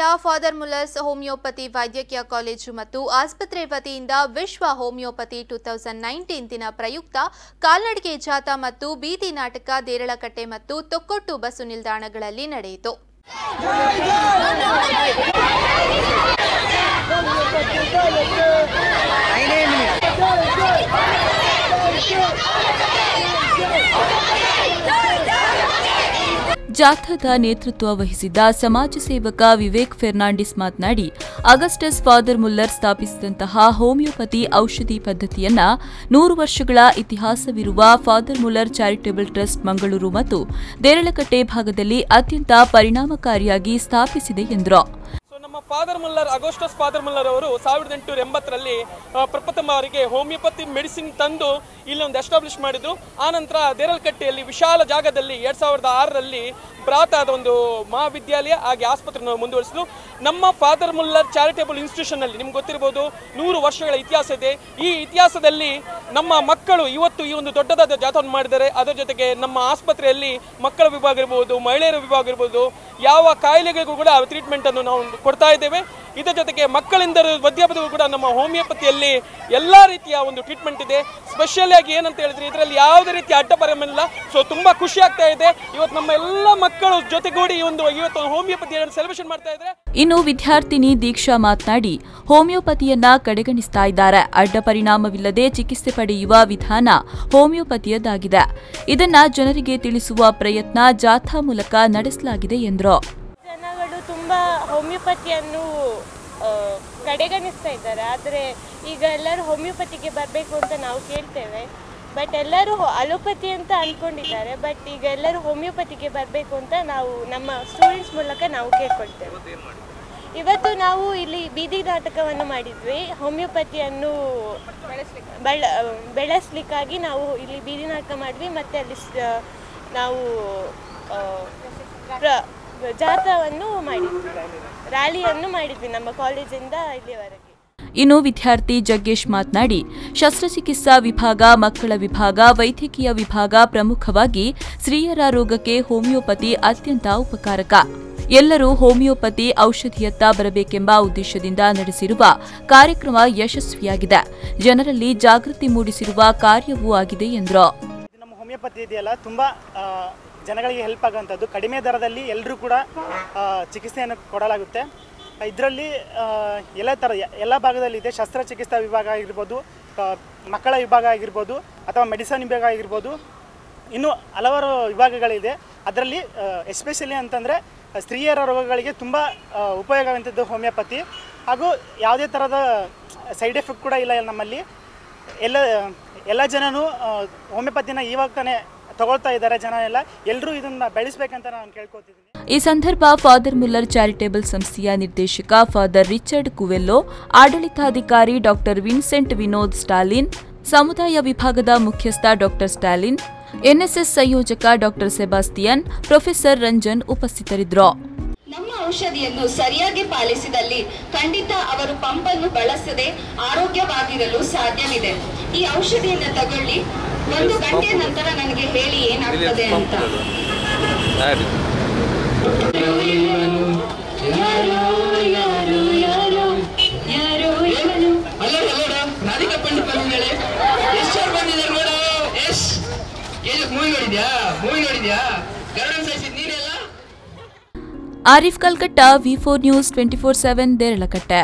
ದೇರಳಕಟ್ಟೆಯ father Muller's homeopathy ವೈದ್ಯಕೀಯ college ಮತ್ತು ಆಸ್ಪತ್ರೆ ವತಿಯಿಂದ ವಿಶ್ವ ಹೋಮಿಯೋಪತಿ 2019 ದಿನ ಪ್ರಯುಕ್ತ ಕಾಲ್ನಡಿಗೆ ಜಾಥಾ ಮತ್ತು ಬೀದಿ ನಾಟಕ ದೇರಳಕಟ್ಟೆ ಮತ್ತು ತೊಕ್ಕೊಟ್ಟು ಬಸ್ಸು ನಿಲ್ದಾಣಗಳಲ್ಲಿ ನಡೆಯಿತು. ಜಾಥಾದ ನೇತೃತ್ವ ವಹಿಸಿದ್ದ ಸಮಾಜ ಸೇವಕ ವಿವೇಕ್ ಫೆರ್ನಾಂಡಿಸ್ ಮಾತನಾಡಿ, ಅಗಸ್ಟಸ್ ಫಾದರ್ ಮುಲ್ಲರ್ ಸ್ಥಾಪಿಸಿದಂತಹ ಹೋಮಿಯೋಪತಿ ಔಷಧಿ ಪದ್ಧತಿಯನ್ನ 100 ವರ್ಷಗಳ ಇತಿಹಾಸವಿರುವ father Muller charitable trust Mangaluru ಮತ್ತು ದೇರಳಕಟ್ಟೆ ಭಾಗದಲ್ಲಿ ಅತ್ಯಂತ ಪರಿಣಾಮಕಾರಿಯಾಗಿ ಸ್ಥಾಪಿಸಿದೆ ಎಂದರು. ನಮ್ಮ father Muller Augustus father Muller ಅವರು 1880ರಲ್ಲಿ ಪ್ರಪ್ರಥಮ ಬಾರಿಗೆ ಹೋಮಿಯೋಪತಿ ಮೆಡಿಸಿನ್ ತಂದು ಇಲ್ಲೊಂದು ಎಸ್ಟಾಬ್ಲಿಷ್ ಮಾಡಿದ್ರು. ಆನಂತರ ದೇರಳಕಟ್ಟೆಯಲ್ಲಿ ವಿಶಾಲ ಜಾಗದಲ್ಲಿ 2006ರಲ್ಲಿ ಬೃಹತ್ತಾದ ಒಂದು ಮಹಾವಿದ್ಯಾಲಯ ಹಾಗೆ ಆಸ್ಪತ್ರೆಯನ್ನು ಮುಂದುವರಿಸಿದ್ರು. ನಮ್ಮ ಫಾದರ್ ಮುಲ್ಲರ್ ಚಾರಿಟೇಬಲ್ ಇನ್ಸ್ಟಿಟ್ಯೂಷನ್ ಅಲ್ಲಿ ನಿಮ್ಗೆ ಗೊತ್ತಿರಬಹುದು 100 ವರ್ಷಗಳ ಇತಿಹಾಸ ಇದೆ. ಈ ಇತಿಹಾಸದಲ್ಲಿ ನಮ್ಮ ಮಕ್ಕಳು ಇವತ್ತು ಈ ಒಂದು ದೊಡ್ಡದಾದ ಜಾಥಾವನ್ನು ಮಾಡಿದ್ದಾರೆ. ಅದರ ಜೊತೆಗೆ ನಮ್ಮ ಆಸ್ಪತ್ರೆಯಲ್ಲಿ ಮಕ್ಕಳ ವಿಭಾಗ ಇರಬಹುದು, ಮಹಿಳೆಯರ ವಿಭಾಗ ಇರಬಹುದು, ಯಾವ ಕಾಯಿಲೆಗಳಿಗೂ ಕೂಡ ಟ್ರೀಟ್ಮೆಂಟ್ ಅನ್ನು ನಾವು ಕೊಡ್ತಾ ಇದ್ದೇವೆ. ಇದರ ಜೊತೆಗೆ ಮಕ್ಕಳಿಂದ ವೃದ್ಧಾಪ್ಯದವರೆಗೂ ಕೂಡ ನಮ್ಮ ಹೋಮಿಯೋಪತಿಯಲ್ಲಿ ಎಲ್ಲಾ ರೀತಿಯ ಒಂದು ಟ್ರೀಟ್ಮೆಂಟ್ ಇದೆ. ಸ್ಪೆಷಲ್ ಆಗಿ ಏನಂತ ಹೇಳಿದ್ರೆ ಇದರಲ್ಲಿ ಯಾವುದೇ ರೀತಿಯ ಅಡ್ಡಪರಿಣಾಮ. ಸೊ ತುಂಬಾ ಖುಷಿ ಆಗ್ತಾ ಇದೆ. ಇವತ್ತು ನಮ್ಮ ಎಲ್ಲ ಮಕ್ಕಳು ಜೊತೆಗೂಡಿ ಇವತ್ತು ಹೋಮಿಯೋಪತಿಯನ್ನು ಸೆಲೆಬ್ರೇಷನ್ ಮಾಡ್ತಾ ಇದ್ದಾರೆ. ಇನ್ನು ವಿದ್ಯಾರ್ಥಿನಿ ದೀಕ್ಷಾ ಮಾತನಾಡಿ, ಹೋಮಿಯೋಪತಿಯನ್ನ ಕಡೆಗಣಿಸ್ತಾ ಇದ್ದಾರೆ. ಅಡ್ಡ ಪರಿಣಾಮವಿಲ್ಲದೆ ಚಿಕಿತ್ಸೆ ಪಡೆಯುವ ವಿಧಾನ ಹೋಮಿಯೋಪತಿಯದ್ದಾಗಿದೆ. ಇದನ್ನ ಜನರಿಗೆ ತಿಳಿಸುವ ಪ್ರಯತ್ನ ಜಾಥಾ ಮೂಲಕ ನಡೆಸಲಾಗಿದೆ ಎಂದರು. ಜನಗಳು ತುಂಬಾ ಹೋಮಿಯೋಪತಿಯನ್ನು ಕಡೆಗಣಿಸ್ತಾ ಇದ್ದಾರೆ. ಆದರೆ ಈಗ ಎಲ್ಲರೂ ಹೋಮಿಯೋಪತಿಗೆ ಬರಬೇಕು ಅಂತ ನಾವು ಕೇಳ್ತೇವೆ. ಬಟ್ ಎಲ್ಲರೂ ಅಲೋಪತಿ ಅಂತ ಅಂದ್ಕೊಂಡಿದ್ದಾರೆ. ಬಟ್ ಈಗ ಎಲ್ಲರೂ ಹೋಮಿಯೋಪತಿಗೆ ಬರಬೇಕು ಅಂತ ನಾವು ನಮ್ಮ ಸ್ಟೂಡೆಂಟ್ಸ್ ಮೂಲಕ ನಾವು ಕೇಳ್ಕೊಳ್ತೇವೆ. ಇವತ್ತು ನಾವು ಇಲ್ಲಿ ಬೀದಿ ನಾಟಕವನ್ನು ಮಾಡಿದ್ವಿ. ಹೋಮಿಯೋಪತಿಯನ್ನು ಬೆಳೆಸಲಿಕ್ಕಾಗಿ ನಾವು ಇಲ್ಲಿ ಬೀದಿ ನಾಟಕ ಮಾಡಿದ್ವಿ. ಮತ್ತು ಅಲ್ಲಿ ನಾವು ಜಾಥಾವನ್ನು ಮಾಡಿದ್ವಿ, ರ್ಯಾಲಿಯನ್ನು ಮಾಡಿದ್ವಿ ನಮ್ಮ ಕಾಲೇಜಿಂದ ಇಲ್ಲಿವರೆಗೆ. ಇನ್ನು ವಿದ್ಯಾರ್ಥಿ ಜಗ್ಗೇಶ್ ಮಾತನಾಡಿ, ಶಸ್ತ್ರಚಿಕಿತ್ಸಾ ವಿಭಾಗ, ಮಕ್ಕಳ ವಿಭಾಗ, ವೈದ್ಯಕೀಯ ವಿಭಾಗ ಪ್ರಮುಖವಾಗಿ ಸ್ತ್ರೀಯರ ರೋಗಕ್ಕೆ ಹೋಮಿಯೋಪತಿ ಅತ್ಯಂತ ಉಪಕಾರಕ. ಎಲ್ಲರೂ ಹೋಮಿಯೋಪತಿ ಔಷಧಿಯತ್ತ ಬರಬೇಕೆಂಬ ಉದ್ದೇಶದಿಂದ ನಡೆಸಿರುವ ಕಾರ್ಯಕ್ರಮ ಯಶಸ್ವಿಯಾಗಿದೆ. ಜನರಲ್ಲಿ ಜಾಗೃತಿ ಮೂಡಿಸಿರುವ ಕಾರ್ಯವೂ ಆಗಿದೆ ಎಂದರು. ನಮ್ಮ ಹೋಮಿಯೋಪತಿ ಇದೆಯಲ್ಲ ತುಂಬಾ ಜನಗಳಿಗೆ ಹೆಲ್ಪ್ ಆಗುವಂಥದ್ದು. ಕಡಿಮೆ ದರದಲ್ಲಿ ಎಲ್ಲರೂ ಕೂಡ ಚಿಕಿತ್ಸೆಯನ್ನು ಕೊಡಲಾಗುತ್ತೆ. ಇದರಲ್ಲಿ ಎಲ್ಲ ಭಾಗದಲ್ಲಿದೆ. ಶಸ್ತ್ರಚಿಕಿತ್ಸಾ ವಿಭಾಗ ಆಗಿರ್ಬೋದು, ಮಕ್ಕಳ ವಿಭಾಗ ಆಗಿರ್ಬೋದು, ಅಥವಾ ಮೆಡಿಸನ್ ವಿಭಾಗ ಆಗಿರ್ಬೋದು, ಇನ್ನೂ ಹಲವಾರು ವಿಭಾಗಗಳಿದೆ. ಅದರಲ್ಲಿ ಎಸ್ಪೆಷಲಿ ಅಂತಂದರೆ ಸ್ತ್ರೀಯರ ರೋಗಗಳಿಗೆ ತುಂಬ ಉಪಯೋಗವಂಥದ್ದು ಹೋಮಿಯೋಪತಿ. ಹಾಗೂ ಯಾವುದೇ ಥರದ ಸೈಡ್ ಎಫೆಕ್ಟ್ ಕೂಡ ಇಲ್ಲ ನಮ್ಮಲ್ಲಿ. ಎಲ್ಲ ಜನನೂ ಹೋಮಿಯೋಪತಿನ ಇವಾಗ ತಾನೇ ತಗೊಳ್ತಾ ಇದ್ದಾರೆ. ಜನ ಎಲ್ಲರೂ ಇದನ್ನ ಬೆಳೆಸಬೇಕಂತ ನಾನು ಕೇಳ್ಕೊತಿದ್ದೀನಿ. ಈ ಸಂದರ್ಭ ಫಾದರ್ ಮುಲ್ಲರ್ ಚಾರಿಟೇಬಲ್ ಸಂಸ್ಥೆಯ ನಿರ್ದೇಶಕ ಫಾದರ್ ರಿಚರ್ಡ್ ಕುವೆಲ್ಲೋ, ಆಡಳಿತಾಧಿಕಾರಿ ಡಾಕ್ಟರ್ ವಿನ್ಸೆಂಟ್ ವಿನೋದ್ ಸ್ಟಾಲಿನ್, ಸಮುದಾಯ ವಿಭಾಗದ ಮುಖ್ಯಸ್ಥ ಡಾಕ್ಟರ್ ಸ್ಟಾಲಿನ್, ಎನ್ಎಸ್ಎಸ್ ಸಂಯೋಜಕ ಡಾಕ್ಟರ್ ಸೆಬಾಸ್ಟಿಯನ್, ಪ್ರೊಫೆಸರ್ ರಂಜನ್ ಉಪಸ್ಥಿತರಿದ್ದರು. ನಮ್ಮ ಔಷಧಿಯನ್ನು ಸರಿಯಾಗಿ ಪಾಲಿಸಿದಲ್ಲಿ ಖಂಡಿತ ಅವರು ಪಂಪನ್ನು ಬಳಸದೆ ಆರೋಗ್ಯವಾಗಿರಲು ಸಾಧ್ಯವಿದೆ. ಈ ಔಷಧಿಯನ್ನು ತಗೊಳ್ಳಿ, 1 ಗಂಟೆ ನಂತರ ನನಗೆ ಹೇಳಿ ಏನಾಗ್ತದೆ ಅಂತ. Arif Kalkatta, V4 news 24/7 Deralakatte.